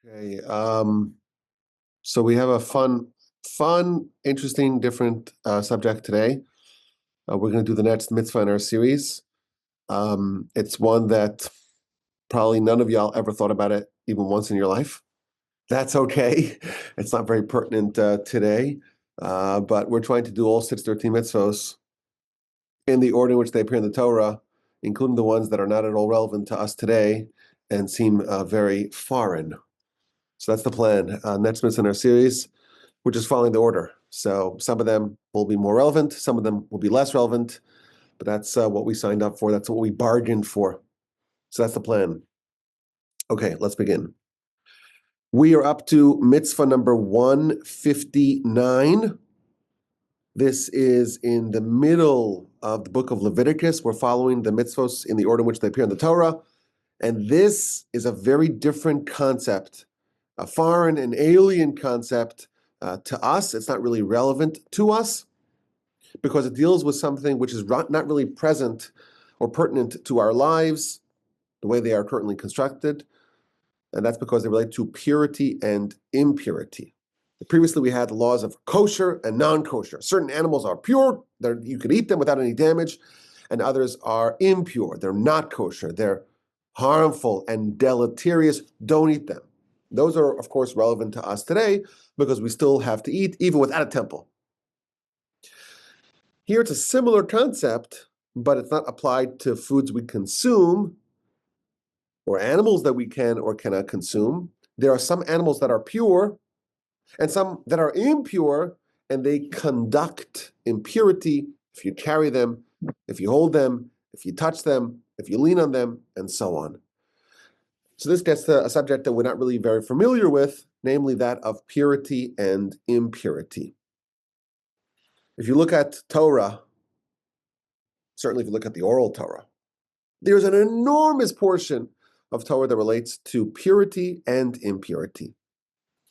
Okay, so we have a fun, interesting, different subject today. We're going to do the next mitzvah in our series. It's one that probably none of y'all ever thought about it even once in your life. That's okay. It's not very pertinent today, but we're trying to do all 613 mitzvahs in the order in which they appear in the Torah, including the ones that are not at all relevant to us today and seem very foreign. So that's the plan. Next mitzvah in our series, we're just following the order. So some of them will be more relevant, some of them will be less relevant, but that's what we signed up for. That's what we bargained for. So that's the plan. Okay, let's begin. We are up to mitzvah number 159. This is in the middle of the book of Leviticus. We're following the mitzvahs in the order in which they appear in the Torah. And this is a very different concept, a foreign and alien concept to us. It's not really relevant to us because it deals with something which is not really present or pertinent to our lives, the way they are currently constructed. And that's because they relate to purity and impurity. Previously, we had the laws of kosher and non-kosher. Certain animals are pure, you could eat them without any damage, and others are impure. They're not kosher. They're harmful and deleterious. Don't eat them. Those are, of course, relevant to us today because we still have to eat even without a temple. Here it's a similar concept, but it's not applied to foods we consume or animals that we can or cannot consume. There are some animals that are pure and some that are impure, and they conduct impurity if you carry them, if you hold them, if you touch them, if you lean on them, and so on. So this gets to a subject that we're not really very familiar with, namely that of purity and impurity. If you look at Torah, certainly if you look at the oral Torah, there's an enormous portion of Torah that relates to purity and impurity.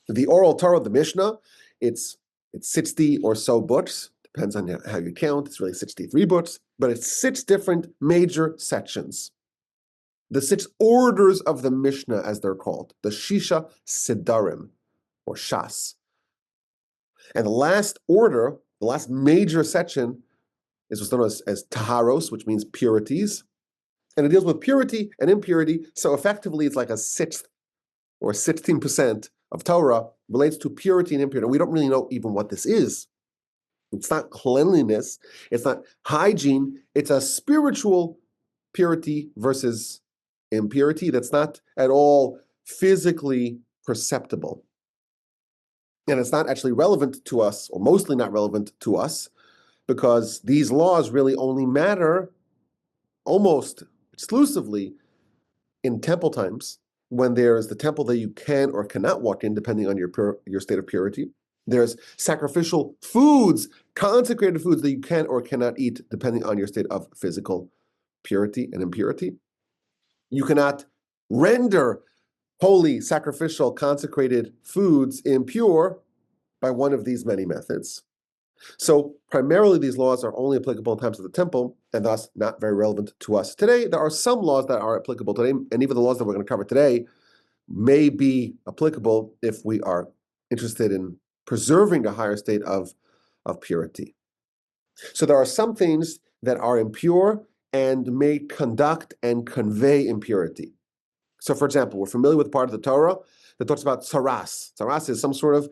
The oral Torah, the Mishnah, it's 60 or so books, depends on how you count. It's really 63 books, but it's 6 different major sections. The 6 orders of the Mishnah, as they're called, the Shisha Sidarim, or Shas. And the last order, the last major section, is what's known as Taharos, which means purities. And it deals with purity and impurity, so effectively it's like a 6th or 16% of Torah relates to purity and impurity. And we don't really know even what this is. It's not cleanliness, it's not hygiene, it's a spiritual purity versus impurity that's not at all physically perceptible. And it's not actually relevant to us, or mostly not relevant to us, because these laws really only matter almost exclusively in temple times, when there's the temple that you can or cannot walk in, depending on your state of purity. There's sacrificial foods, consecrated foods that you can or cannot eat, depending on your state of physical purity and impurity. You cannot render holy, sacrificial, consecrated foods impure by one of these many methods. So primarily these laws are only applicable in times of the temple, and thus not very relevant to us today. There are some laws that are applicable today, and even the laws that we're going to cover today may be applicable if we are interested in preserving the higher state of purity. So there are some things that are impure and may conduct and convey impurity. So for example, we're familiar with part of the Torah that talks about tsaras. Tsaras is some sort of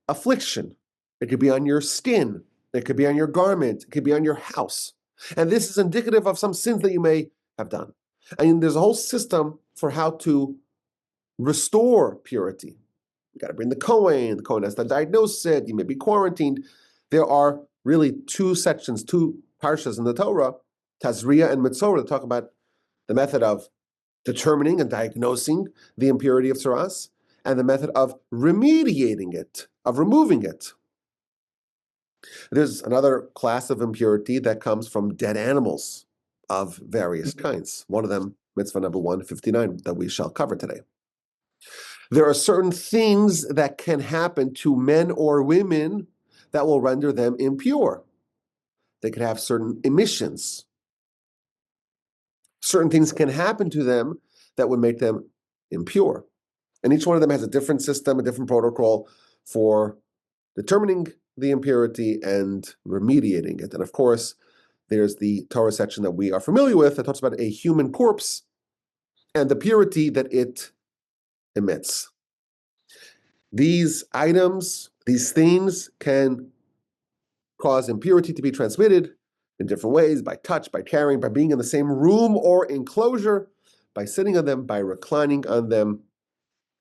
affliction. It could be on your skin, it could be on your garment, it could be on your house. And this is indicative of some sins that you may have done. And there's a whole system for how to restore purity. You got to bring the Kohen has to diagnose it, you may be quarantined. There are really 2 sections, 2 parshas in the Torah, Tazria and Mitzvah, that talk about the method of determining and diagnosing the impurity of tsaras, and the method of remediating it, of removing it. There's another class of impurity that comes from dead animals of various kinds. One of them, mitzvah number 159, that we shall cover today. There are certain things that can happen to men or women that will render them impure. They could have certain emissions. Certain things can happen to them that would make them impure. And each one of them has a different system, a different protocol for determining the impurity and remediating it. And of course, there's the Torah section that we are familiar with that talks about a human corpse and the purity that it emits. These items, these things can cause impurity to be transmitted in different ways, by touch, by carrying, by being in the same room or enclosure, by sitting on them, by reclining on them,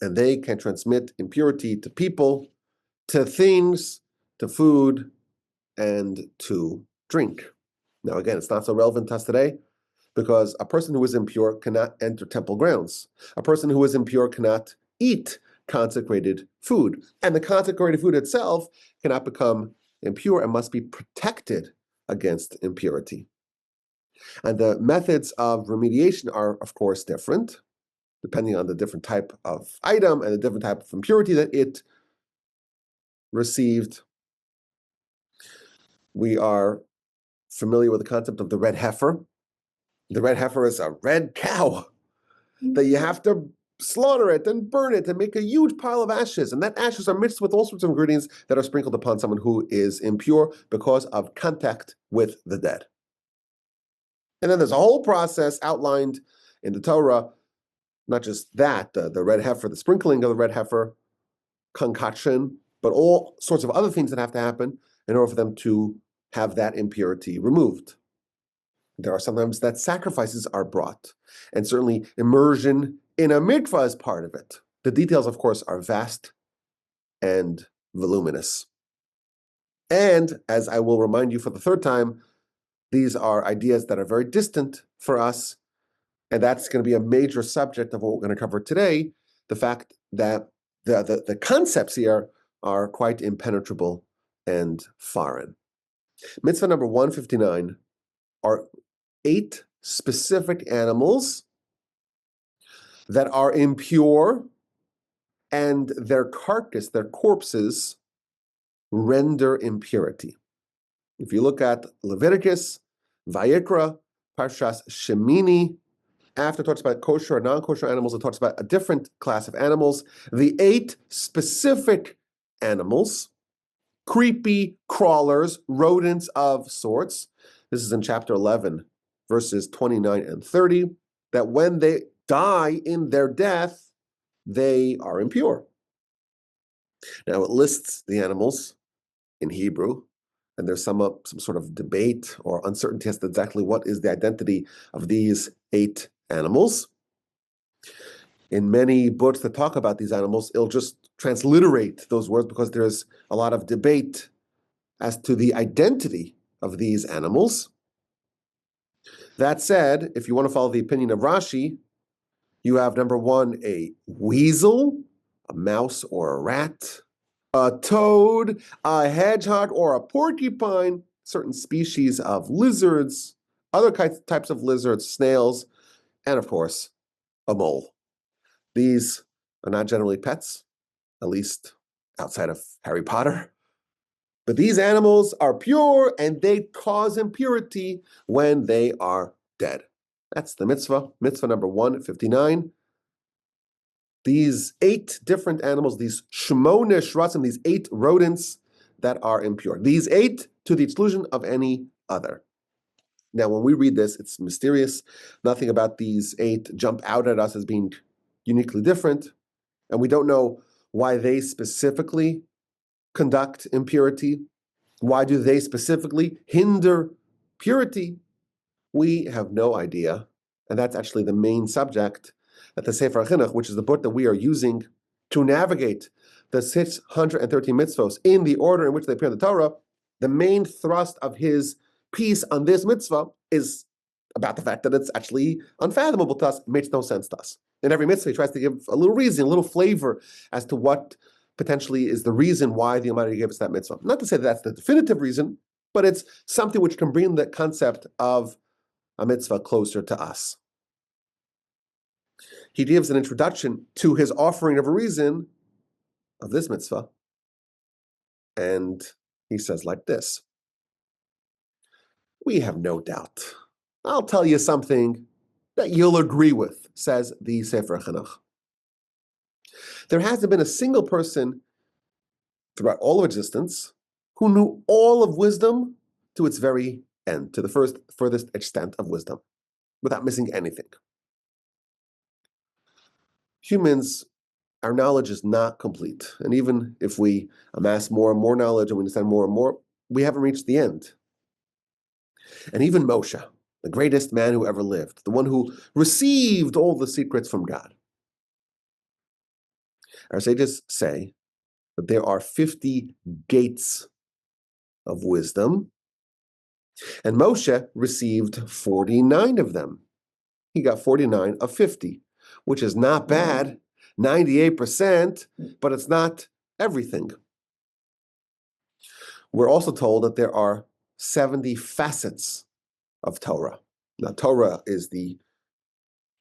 and they can transmit impurity to people, to things, to food, and to drink. Now, again, it's not so relevant to us today because a person who is impure cannot enter temple grounds. A person who is impure cannot eat consecrated food. And the consecrated food itself cannot become impure and must be protected against impurity. And the methods of remediation are, of course, different, depending on the different type of item and the different type of impurity that it received. We are familiar with the concept of the red heifer. The red heifer is a red cow that you have to slaughter it and burn it and make a huge pile of ashes. And that ashes are mixed with all sorts of ingredients that are sprinkled upon someone who is impure because of contact with the dead. And then there's a whole process outlined in the Torah, not just that, the red heifer, the sprinkling of the red heifer, concoction, but all sorts of other things that have to happen in order for them to have that impurity removed. There are sometimes that sacrifices are brought, and certainly immersion in a mikvah is part of it. The details, of course, are vast and voluminous. And as I will remind you for the third time, these are ideas that are very distant for us, and that's going to be a major subject of what we're going to cover today, the fact that the concepts here are quite impenetrable and foreign. Mitzvah number 159 are 8 specific animals that are impure, and their carcass, their corpses, render impurity. If you look at Leviticus, Vayikra, Parshas Shemini, after it talks about kosher and non-kosher animals, it talks about a different class of animals. The 8 specific animals, creepy crawlers, rodents of sorts. This is in chapter 11, verses 29 and 30, that when they die in their death, they are impure. Now it lists the animals in Hebrew, and there's some sort of debate or uncertainty as to exactly what is the identity of these 8 animals. In many books that talk about these animals, it'll just transliterate those words because there's a lot of debate as to the identity of these animals. That said, if you want to follow the opinion of Rashi, you have number 1, a weasel, a mouse or a rat, a toad, a hedgehog or a porcupine, certain species of lizards, other types of lizards, snails, and of course, a mole. These are not generally pets, at least outside of Harry Potter. But these animals are pure and they cause impurity when they are dead. That's the mitzvah, mitzvah number 159. These 8 different animals, these shmone shratzim, these 8 rodents that are impure. These 8 to the exclusion of any other. Now, when we read this, it's mysterious. Nothing about these 8 jump out at us as being uniquely different. And we don't know why they specifically conduct impurity. Why do they specifically hinder purity? We have no idea. And that's actually the main subject that the Sefer HaChinuch, which is the book that we are using to navigate the 613 mitzvos in the order in which they appear in the Torah, the main thrust of his piece on this mitzvah is about the fact that it's actually unfathomable to us. It makes no sense to us. In every mitzvah, he tries to give a little reason, a little flavor as to what potentially is the reason why the Almighty gave us that mitzvah. Not to say that that's the definitive reason, but it's something which can bring the concept of a mitzvah closer to us. He gives an introduction to his offering of a reason of this mitzvah, and he says like this: we have no doubt. I'll tell you something that you'll agree with, says the Sefer HaChinuch. There hasn't been a single person throughout all of existence who knew all of wisdom to its very end, to the furthest extent of wisdom, without missing anything. Humans, our knowledge is not complete. And even if we amass more and more knowledge and we understand more and more, we haven't reached the end. And even Moshe, the greatest man who ever lived, the one who received all the secrets from God. Our sages say that there are 50 gates of wisdom, and Moshe received 49 of them. He got 49 of 50, which is not bad, 98%, but it's not everything. We're also told that there are 70 facets of Torah. Now, Torah is the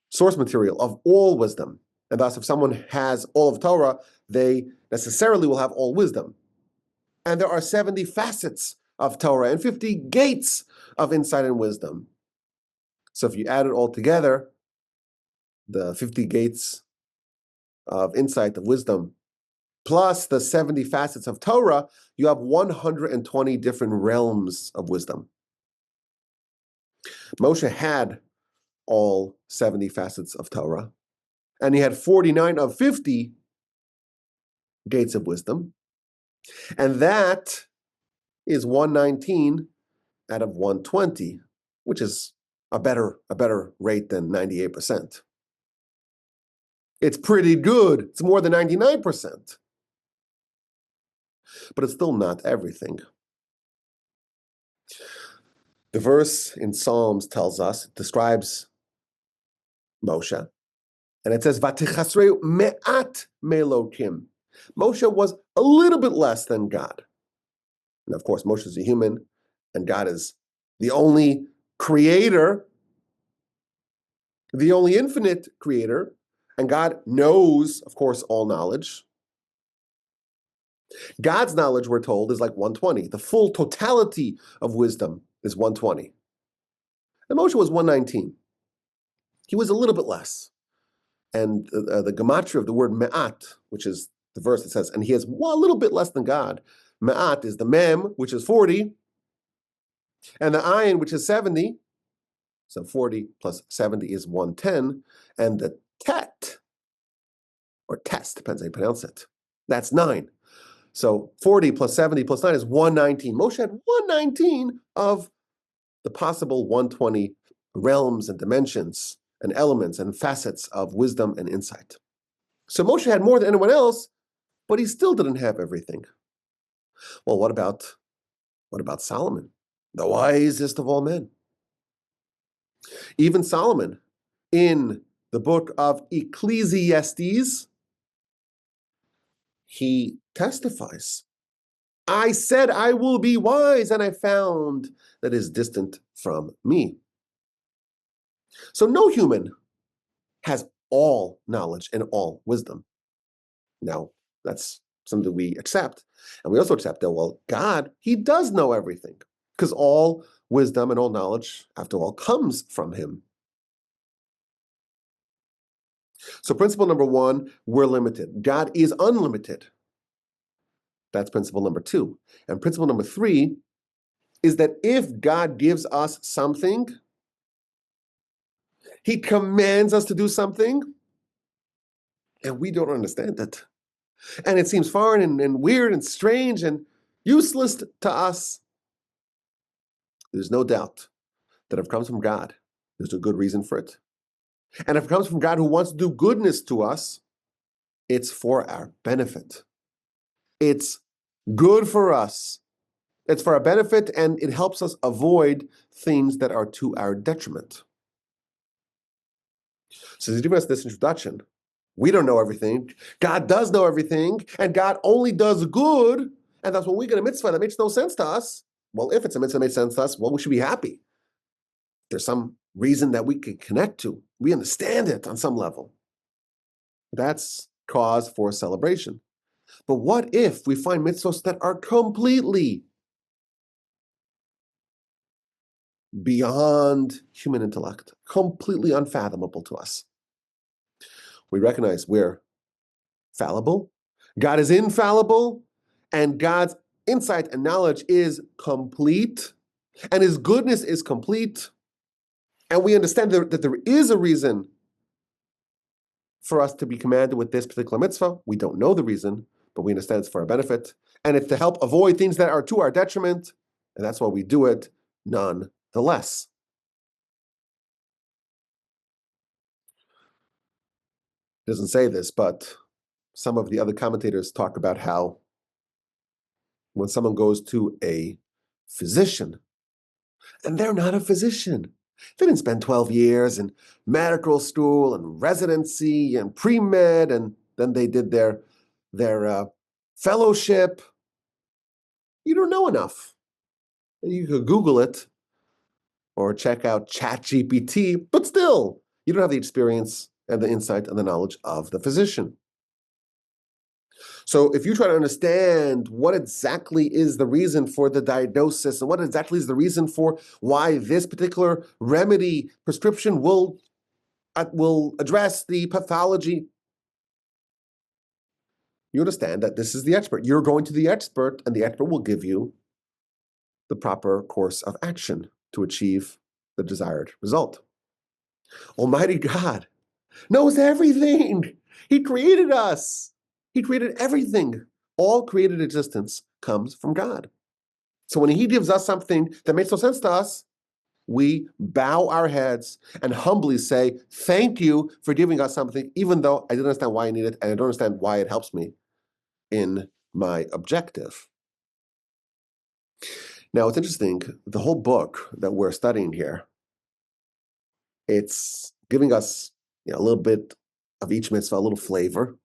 source material of all wisdom. And thus, if someone has all of Torah, they necessarily will have all wisdom. And there are 70 facets of Torah and 50 gates of insight and wisdom. So if you add it all together, the 50 gates of insight, of wisdom, plus the 70 facets of Torah, you have 120 different realms of wisdom. Moshe had all 70 facets of Torah, and he had 49 of 50 gates of wisdom, and that is 119 out of 120, which is a better rate than 98%. It's pretty good. It's more than 99%. But it's still not everything. The verse in Psalms tells us, it describes Moshe, and it says, "Vatichasreu me'at melokim." Moshe was a little bit less than God. And of course, Moshe is a human, and God is the only creator, the only infinite creator, and God knows, of course, all knowledge. God's knowledge, we're told, is like 120. The full totality of wisdom is 120. And Moshe was 119. He was a little bit less. And the gematria of the word me'at, which is the verse that says, and he is a little bit less than God. Me'at is the mem, which is 40, and the ayin, which is 70. So 40 plus 70 is 110. And the tet, or test, depends how you pronounce it, that's 9. So 40 plus 70 plus 9 is 119. Moshe had 119 of the possible 120 realms and dimensions and elements and facets of wisdom and insight. So Moshe had more than anyone else, but he still didn't have everything. Well, what about Solomon, the wisest of all men? Even Solomon, in the book of Ecclesiastes, he testifies, "I said I will be wise, and I found that is distant from me." So no human has all knowledge and all wisdom. Now, that's something we accept. And we also accept that, well, God, he does know everything, because all wisdom and all knowledge, after all, comes from him. So principle number 1, we're limited. God is unlimited. That's principle number 2. And principle number 3 is that if God gives us something, he commands us to do something, and we don't understand it. And it seems foreign and weird and strange and useless to us. There's no doubt that if it comes from God, there's a good reason for it. And if it comes from God who wants to do goodness to us, it's for our benefit. It's good for us. It's for our benefit, and it helps us avoid things that are to our detriment. So he's giving us this introduction. We don't know everything. God does know everything, and God only does good. And that's when we get a mitzvah that makes no sense to us. Well, if it's a mitzvah that makes sense to us, well, we should be happy. There's some reason that we can connect to. We understand it on some level. That's cause for celebration. But what if we find mitzvahs that are completely beyond human intellect, completely unfathomable to us? We recognize we're fallible, God is infallible, and God's insight and knowledge is complete, and his goodness is complete, and we understand that there is a reason for us to be commanded with this particular mitzvah. We don't know the reason, but we understand it's for our benefit, and it's to help avoid things that are to our detriment, and that's why we do it nonetheless. It doesn't say this, but some of the other commentators talk about how when someone goes to a physician, and they're not a physician, they didn't spend 12 years in medical school and residency and pre-med, and then they did their fellowship. You don't know enough. You could Google it or check out ChatGPT, but still, you don't have the experience and the insight and the knowledge of the physician. So if you try to understand what exactly is the reason for the diagnosis and what exactly is the reason for why this particular remedy prescription will address the pathology, you understand that this is the expert. You're going to the expert, and the expert will give you the proper course of action to achieve the desired result. Almighty God knows everything. He created us. He created everything. All created existence comes from God. So when he gives us something that makes no sense to us, we bow our heads and humbly say, thank you for giving us something, even though I didn't understand why I need it, and I don't understand why it helps me in my objective. Now, it's interesting, the whole book that we're studying here, it's giving us a little bit of each mitzvah, a little flavor,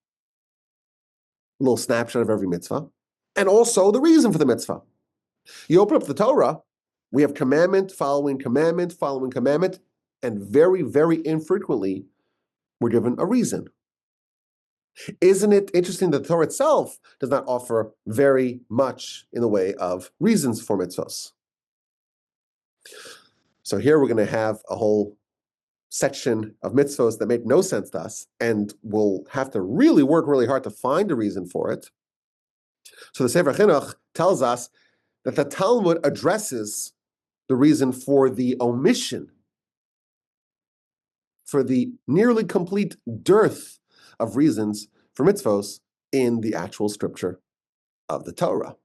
a little snapshot of every mitzvah, and also the reason for the mitzvah. You open up the Torah, we have commandment following commandment following commandment, and very, very infrequently, we're given a reason. Isn't it interesting that the Torah itself does not offer very much in the way of reasons for mitzvahs? So here we're going to have a whole section of mitzvahs that make no sense to us, and we'll have to really work really hard to find a reason for it. So the Sefer Chinuch tells us that the Talmud addresses the reason for the omission, for the nearly complete dearth of reasons for mitzvahs in the actual scripture of the Torah.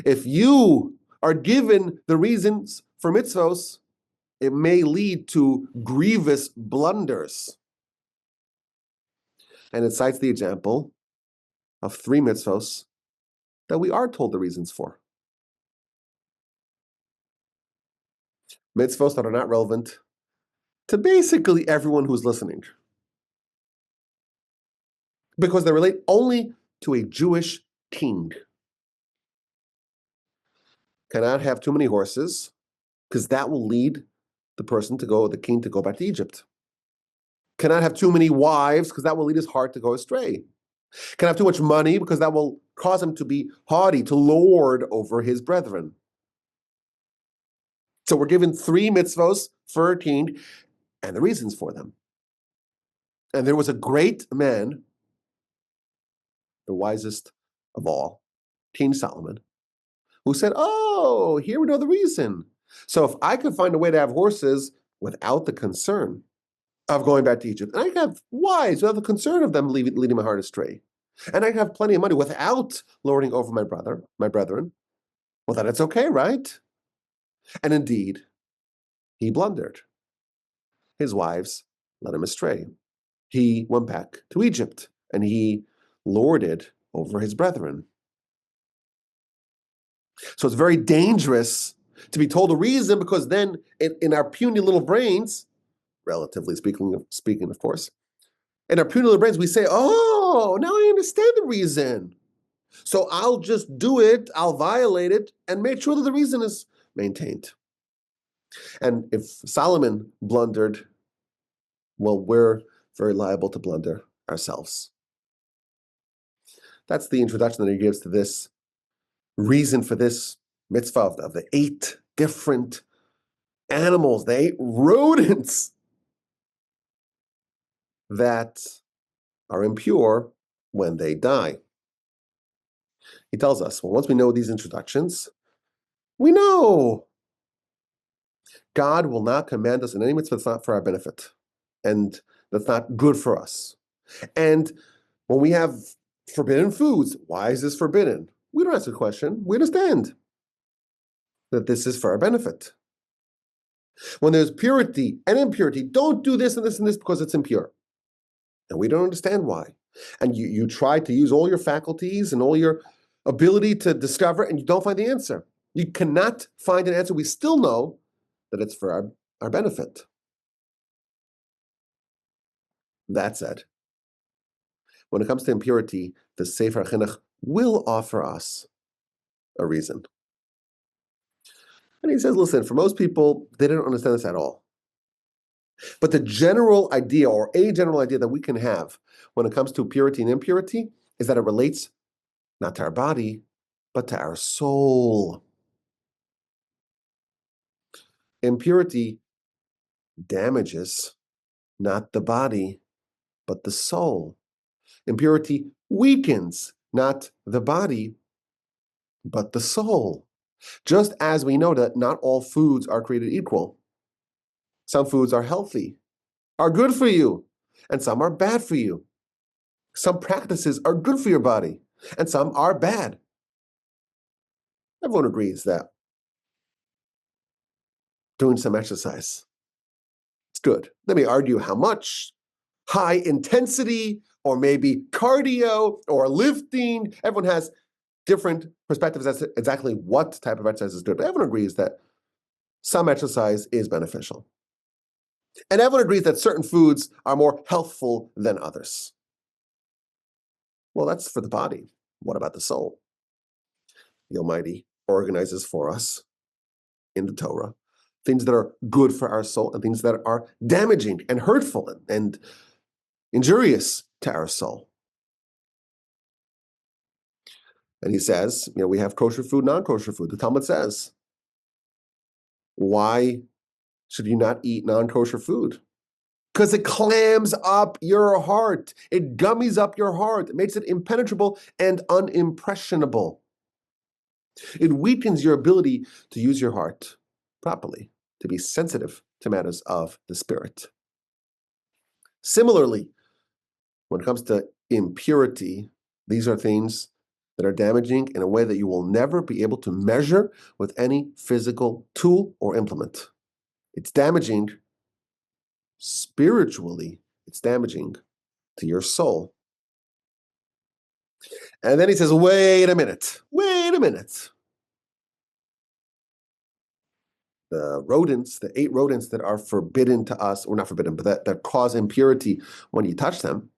If you are given the reasons for mitzvahs, it may lead to grievous blunders. And it cites the example of 3 mitzvahs that we are told the reasons for. Mitzvahs that are not relevant to basically everyone who's listening, because they relate only to a Jewish king. Cannot have too many horses, because that will lead the king to go back to Egypt. Cannot have too many wives, because that will lead his heart to go astray. Cannot have too much money, because that will cause him to be haughty, to lord over his brethren. So we're given 3 mitzvahs for a king and the reasons for them. And there was a great man, the wisest of all, King Solomon, who said, oh, here we know the reason. So if I could find a way to have horses without the concern of going back to Egypt, and I can have wives without the concern of them leading my heart astray, and I can have plenty of money without lording over my brethren, well, then it's okay, right? And indeed, he blundered. His wives led him astray. He went back to Egypt, and he lorded over his brethren. So it's very dangerous to be told a reason, because then in our puny little brains, relatively speaking, of course, in our puny little brains, we say, oh, now I understand the reason. So I'll just do it, I'll violate it, and make sure that the reason is maintained. And if Solomon blundered, well, we're very liable to blunder ourselves. That's the introduction that he gives to this reason for this mitzvah of the 8 different animals, the 8 rodents that are impure when they die. He tells us, well, once we know these introductions, we know God will not command us in any mitzvah that's not for our benefit and that's not good for us. And when we have forbidden foods, why is this forbidden? We don't ask the question. We understand that this is for our benefit. When there's purity and impurity, don't do this and this and this because it's impure. And we don't understand why. And you try to use all your faculties and all your ability to discover, and you don't find the answer. You cannot find an answer. We still know that it's for our benefit. That said, when it comes to impurity, the Sefer Chinuch will offer us a reason. And he says, listen, for most people, they don't understand this at all. But the general idea, or a general idea that we can have when it comes to purity and impurity, is that it relates not to our body, but to our soul. Impurity damages not the body, but the soul. Impurity weakens not the body, but the soul. Just as we know that not all foods are created equal. Some foods are healthy, are good for you, and some are bad for you. Some practices are good for your body, and some are bad. Everyone agrees that doing some exercise, it's good. Let me argue how much. High intensity, or maybe cardio, or lifting. Everyone has different perspectives as to exactly what type of exercise is good. But everyone agrees that some exercise is beneficial. And everyone agrees that certain foods are more healthful than others. Well, that's for the body. What about the soul? The Almighty organizes for us in the Torah things that are good for our soul and things that are damaging and hurtful and injurious to our soul. And he says, we have kosher food, non-kosher food. The Talmud says, why should you not eat non-kosher food? Because it clams up your heart. It gummies up your heart. It makes it impenetrable and unimpressionable. It weakens your ability to use your heart properly, to be sensitive to matters of the spirit. Similarly, when it comes to impurity, these are things that are damaging in a way that you will never be able to measure with any physical tool or implement. It's damaging spiritually. It's damaging to your soul. And then he says, wait a minute. The rodents, the 8 rodents that are forbidden to us, or not forbidden, but that cause impurity when you touch them,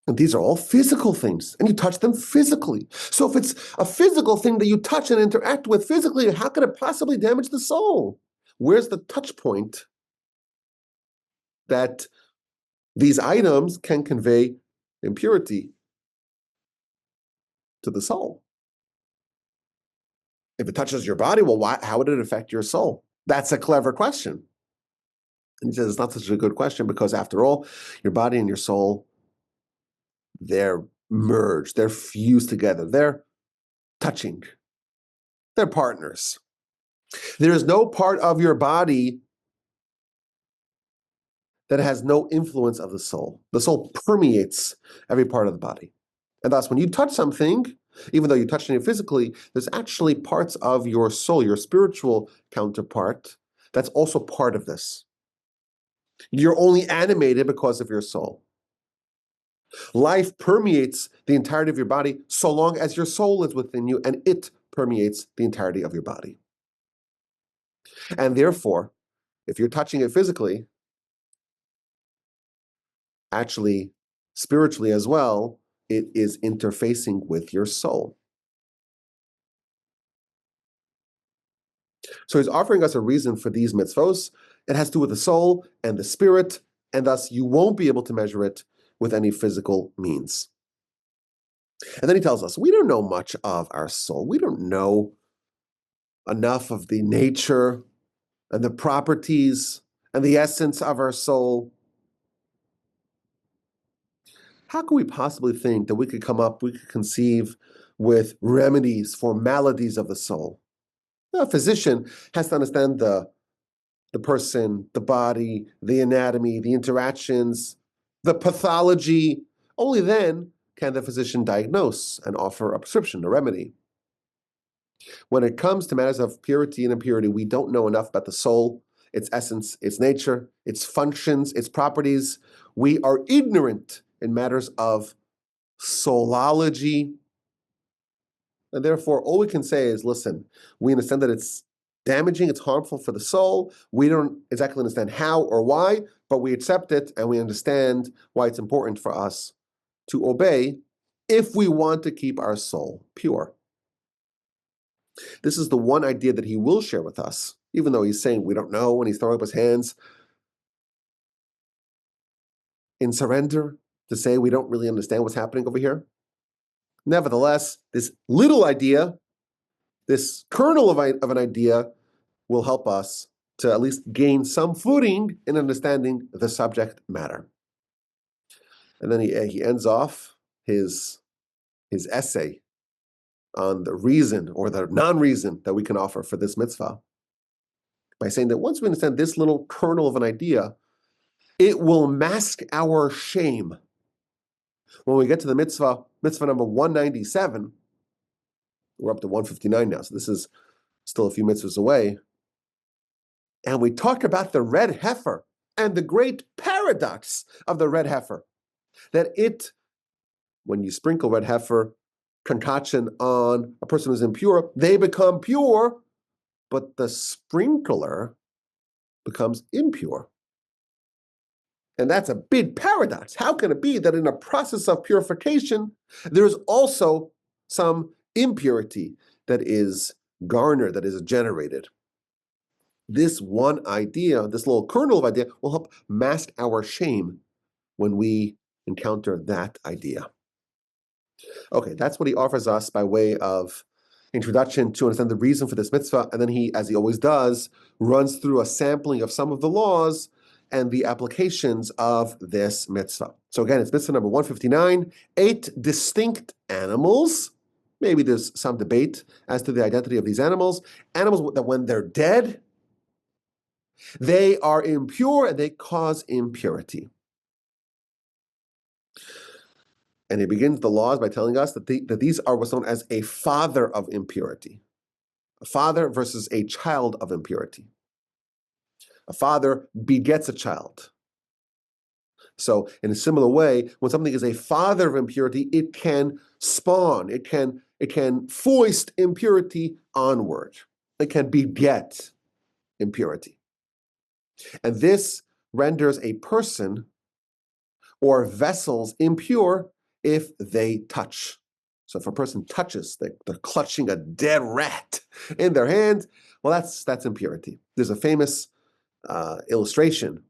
and these are all physical things, and you touch them physically. So if it's a physical thing that you touch and interact with physically, how could it possibly damage the soul? Where's the touch point that these items can convey impurity to the soul? If it touches your body, well, how would it affect your soul? That's a clever question. And he says it's not such a good question because, after all, your body and your soul, they're merged, they're fused together, they're touching, they're partners. There is no part of your body that has no influence of the soul. The soul permeates every part of the body. And thus, when you touch something, even though you touched it physically, there's actually parts of your soul, your spiritual counterpart, that's also part of this. You're only animated because of your soul. Life permeates the entirety of your body so long as your soul is within you, and it permeates the entirety of your body. And therefore, if you're touching it physically, actually, spiritually as well, it is interfacing with your soul. So he's offering us a reason for these mitzvos. It has to do with the soul and the spirit, and thus you won't be able to measure it with any physical means. And then he tells us, we don't know much of our soul. We don't know enough of the nature and the properties and the essence of our soul. how can we possibly think that we could conceive with remedies for maladies of the soul? A physician has to understand the person, the body, the anatomy, the interactions, the pathology. Only then can the physician diagnose and offer a prescription, a remedy. When it comes to matters of purity and impurity, we don't know enough about the soul, its essence, its nature, its functions, its properties. We are ignorant in matters of soulology. And therefore, all we can say is, listen, we understand that it's damaging, it's harmful for the soul. We don't exactly understand how or why, but we accept it and we understand why it's important for us to obey if we want to keep our soul pure. This is the one idea that he will share with us, even though he's saying we don't know, and he's throwing up his hands in surrender to say we don't really understand what's happening over here. Nevertheless, this little idea, this kernel of an idea, will help us to at least gain some footing in understanding the subject matter. And then he ends off his essay on the reason or the non-reason that we can offer for this mitzvah by saying that once we understand this little kernel of an idea, it will mask our shame. When we get to the mitzvah number 197, we're up to 159 now, so this is still a few mitzvahs away, and we talk about the red heifer and the great paradox of the red heifer, that when you sprinkle red heifer concoction on a person who's impure, they become pure, but the sprinkler becomes impure. And that's a big paradox. How can it be that in a process of purification, there's also some impurity that is garnered, that is generated? This one idea, this little kernel of idea, will help mask our shame when we encounter that idea. Okay, that's what he offers us by way of introduction to understand the reason for this mitzvah. And then he, as he always does, runs through a sampling of some of the laws and the applications of this mitzvah. So again, it's mitzvah number 159, 8 distinct animals. Maybe there's some debate as to the identity of these animals. Animals that when they're dead, they are impure and they cause impurity. And he begins the laws by telling us that these are what's known as a father of impurity. A father versus a child of impurity. A father begets a child. So in a similar way, when something is a father of impurity, it can spawn, it can foist impurity onward. It can beget impurity. And this renders a person or vessels impure if they touch. So if a person touches, they're clutching a dead rat in their hand, well, that's impurity. There's a famous illustration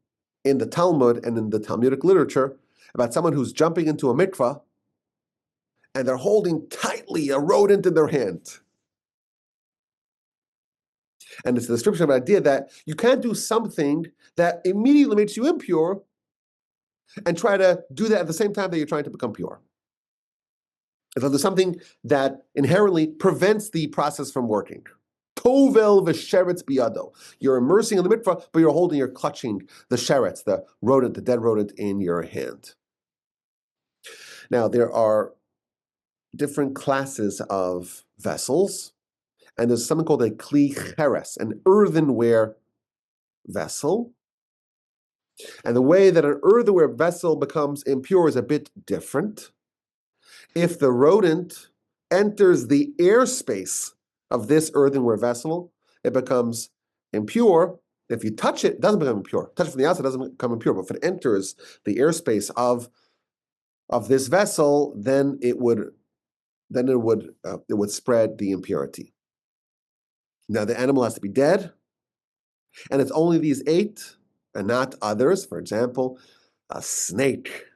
in the Talmud and in the Talmudic literature about someone who's jumping into a mikvah and they're holding tightly a rodent in their hand. And it's a description of an idea that you can't do something that immediately makes you impure and try to do that at the same time that you're trying to become pure. If there's something that inherently prevents the process from working. Tovel v'sheretz biyado. You're immersing in the mikvah, but you're clutching the sheretz, the rodent, the dead rodent in your hand. Now, there are different classes of vessels, and there's something called a kli cheres, an earthenware vessel. And the way that an earthenware vessel becomes impure is a bit different. If the rodent enters the airspace of this earthenware vessel, it becomes impure. If you touch it, it doesn't become impure. Touch it from the outside, it doesn't become impure. But if it enters the airspace of this vessel, then it would spread the impurity. Now the animal has to be dead, and it's only these 8 and not others. For example, a snake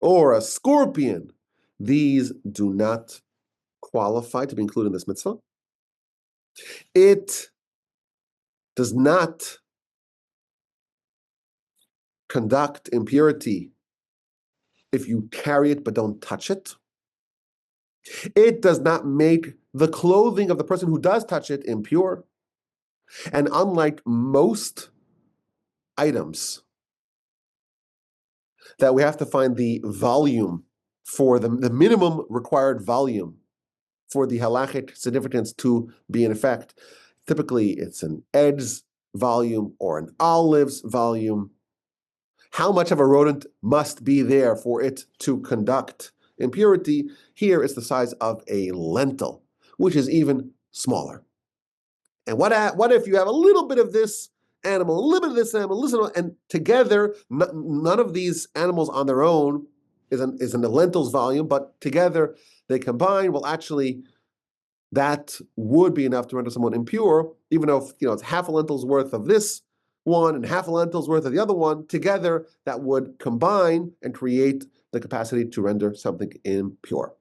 or a scorpion. These do not qualify to be included in this mitzvah. It does not conduct impurity if you carry it but don't touch it. It does not make the clothing of the person who does touch it impure. And unlike most items that we have to find the volume for the minimum required volume for the halachic significance to be in effect, typically it's an eggs volume or an olive's volume. How much of a rodent must be there for it to conduct impurity? Here is the size of a lentil, which is even smaller. And what if you have a little bit of this animal, a little bit of this animal, and together, none of these animals on their own is in the lentils volume, but together they combine. Well, actually, that would be enough to render someone impure, even though it's half a lentil's worth of this one and half a lentil's worth of the other one. Together, that would combine and create the capacity to render something impure.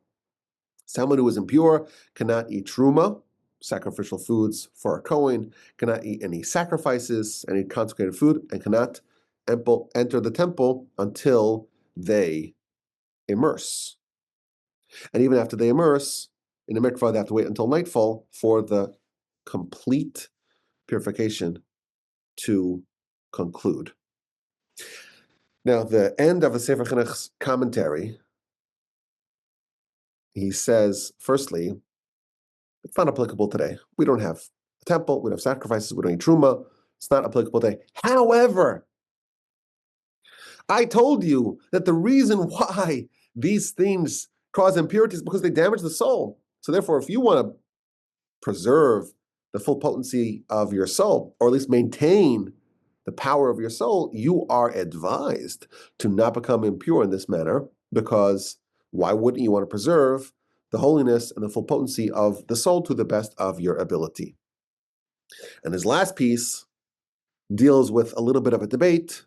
Someone who is impure cannot eat truma, sacrificial foods for a Kohen, cannot eat any sacrifices, any consecrated food, and cannot enter the temple until they immerse. And even after they immerse, in the mikvah, they have to wait until nightfall for the complete purification to conclude. Now, the end of the Sefer Chinuch's commentary, he says, firstly, it's not applicable today. We don't have a temple, we don't have sacrifices, we don't eat truma. It's not applicable today. However, I told you that the reason why these things cause impurity is because they damage the soul. So therefore, if you want to preserve the full potency of your soul, or at least maintain the power of your soul, you are advised to not become impure in this manner, because why wouldn't you want to preserve the holiness and the full potency of the soul to the best of your ability? And his last piece deals with a little bit of a debate.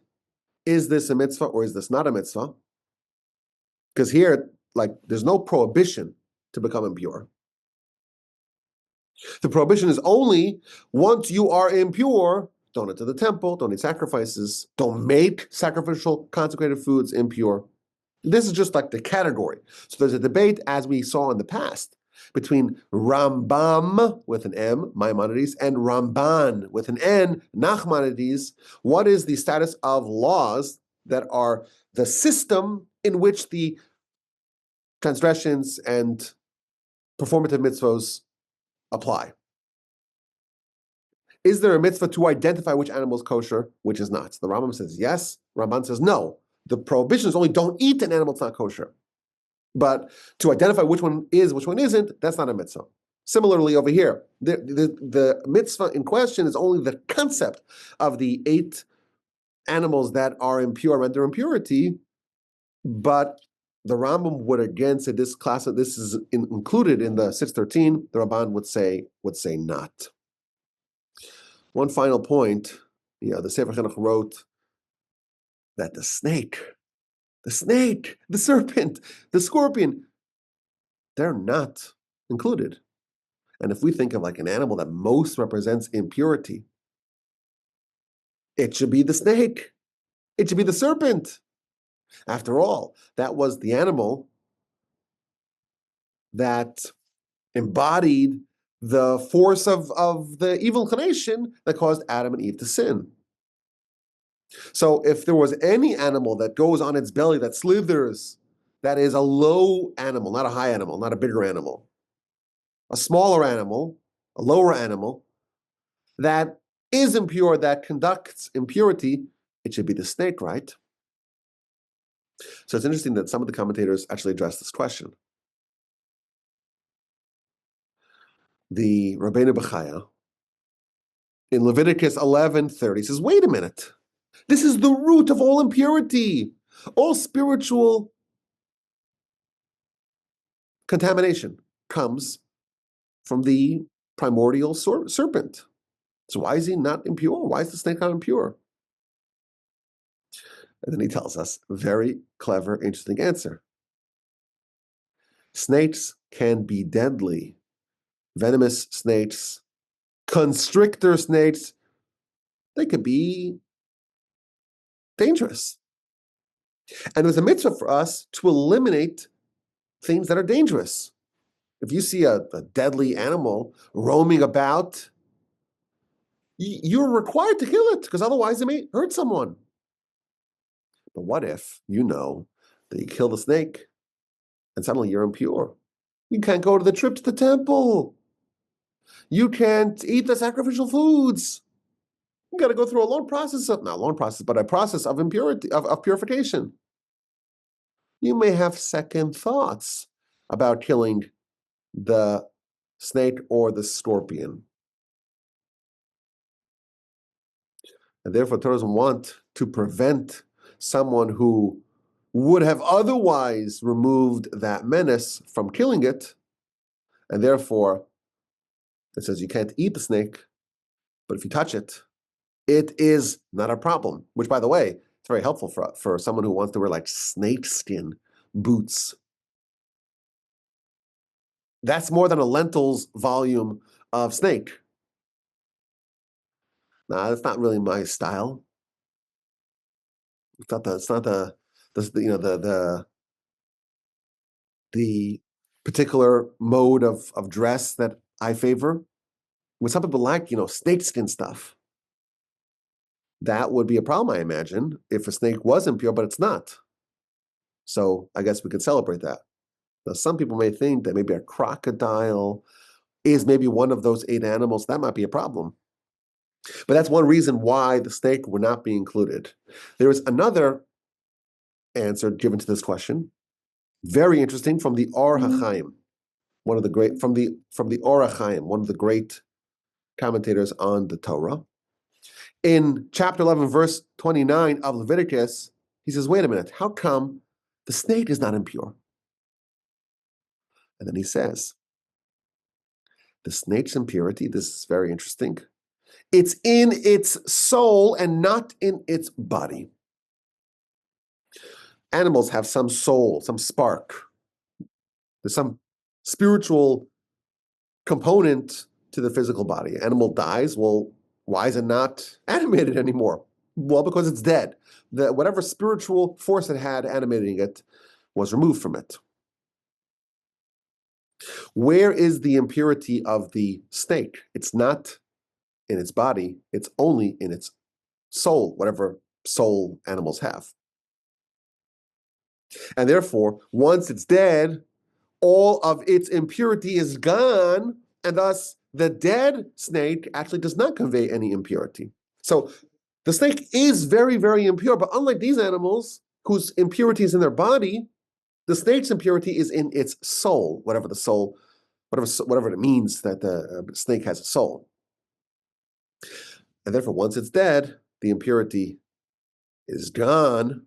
Is this a mitzvah or is this not a mitzvah? Because here, there's no prohibition to become impure. The prohibition is only once you are impure, don't enter the temple, don't eat sacrifices, don't make sacrificial consecrated foods impure. This is just like the category. So there's a debate, as we saw in the past, between Rambam with an M, Maimonides, and Ramban with an N, Nachmanides. What is the status of laws that are the system in which the transgressions and performative mitzvahs apply? Is there a mitzvah to identify which animal is kosher, which is not? The Rambam says yes. Ramban says no. The prohibition is only don't eat an animal that's not kosher. But to identify which one is, which one isn't, that's not a mitzvah. Similarly, over here, the mitzvah in question is only the concept of the 8 animals that are impure, render impurity. But the Rambam would again say this is included in the 613. The Ramban would say not. One final point, the Sefer Chinuch wrote that the snake, the serpent, the scorpion, they're not included. And if we think of an animal that most represents impurity, it should be the snake. It should be the serpent. After all, that was the animal that embodied the force of the evil inclination that caused Adam and Eve to sin. So if there was any animal that goes on its belly, that slithers, that is a low animal, not a high animal, not a bigger animal, a smaller animal, a lower animal, that is impure, that conducts impurity, it should be the snake, right? So it's interesting that some of the commentators actually address this question. The Rabbeinu Bechaya in Leviticus 11:30 says, wait a minute, this is the root of all impurity, all spiritual contamination comes from the primordial serpent. So why is he not impure? Why is the snake not impure? And then he tells us a very clever, interesting answer. Snakes can be deadly. Venomous snakes, constrictor snakes, they could be dangerous. And there's a mitzvah for us to eliminate things that are dangerous. If you see a deadly animal roaming about, you're required to kill it because otherwise it may hurt someone. But what if you know that you kill the snake and suddenly you're impure? You can't go to the trip to the temple. You can't eat the sacrificial foods. You got to go through a long process of, not a long process, but a process of impurity, of purification. You may have second thoughts about killing the snake or the scorpion. And therefore, Torah doesn't want to prevent someone who would have otherwise removed that menace from killing it. And therefore, it says you can't eat the snake, but if you touch it, it is not a problem. Which, by the way, it's very helpful for someone who wants to wear like snakeskin boots. That's more than a lentil's volume of snake. Nah, that's not really my style. It's not the particular mode of dress that I favor. When some people like, snakeskin stuff, that would be a problem, I imagine, if a snake was impure, but it's not. So I guess we could celebrate that. Now, some people may think that maybe a crocodile is maybe one of those 8 animals. That might be a problem. But that's one reason why the snake would not be included. There is another answer given to this question, very interesting, from the Or HaChaim, one of the great from the Or HaChaim, one of the great commentators on the Torah. In chapter 11, verse 29 of Leviticus, he says, wait a minute, how come the snake is not impure? And then he says, the snake's impurity, this is very interesting, it's in its soul and not in its body. Animals have some soul, some spark. There's some spiritual component to the physical body. Animal dies, well, why is it not animated anymore? Well, because it's dead. Whatever spiritual force it had animating it was removed from it. Where is the impurity of the snake? It's not in its body, it's only in its soul, whatever soul animals have. And therefore, once it's dead, all of its impurity is gone, and thus the dead snake actually does not convey any impurity. So the snake is very, very impure, but unlike these animals whose impurity is in their body, the snake's impurity is in its soul, whatever it means that the snake has a soul. And therefore, once it's dead, the impurity is gone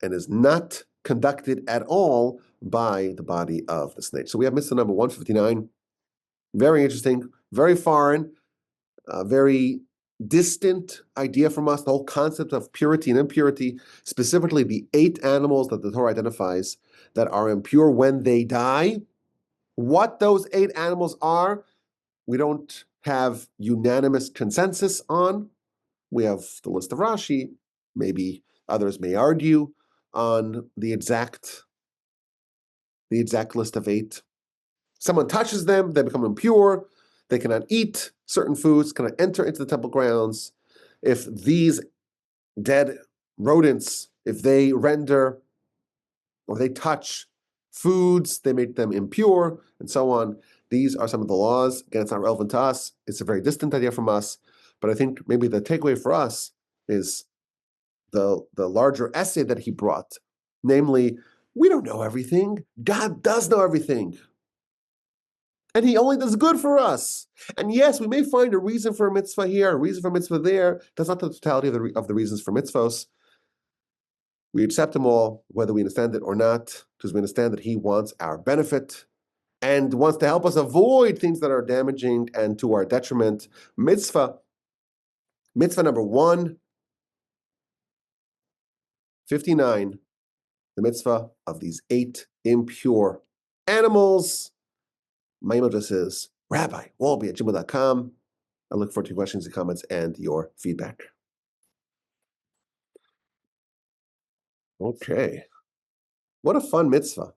and is not conducted at all by the body of the snake. So we have Mitzvah number 159. Very interesting, very foreign, very distant idea from us, the whole concept of purity and impurity, specifically the 8 animals that the Torah identifies that are impure when they die. What those 8 animals are, we don't have unanimous consensus on. We have the list of Rashi. Maybe others may argue on the exact list of 8. Someone touches them, they become impure. They cannot eat certain foods, cannot enter into the temple grounds. If these dead rodents, if they render or they touch foods, they make them impure, and so on. These are some of the laws. Again, it's not relevant to us. It's a very distant idea from us. But I think maybe the takeaway for us is the larger essay that he brought. Namely, we don't know everything. God does know everything. And he only does good for us. And yes, we may find a reason for a mitzvah here, a reason for a mitzvah there. That's not the totality of the reasons for mitzvahs. We accept them all, whether we understand it or not, because we understand that he wants our benefit and wants to help us avoid things that are damaging and to our detriment. Mitzvah number 159, the mitzvah of these 8 impure animals. My email address is rabbi.wolbe@gmail.com. I look forward to your questions and comments and your feedback. Okay. What a fun mitzvah.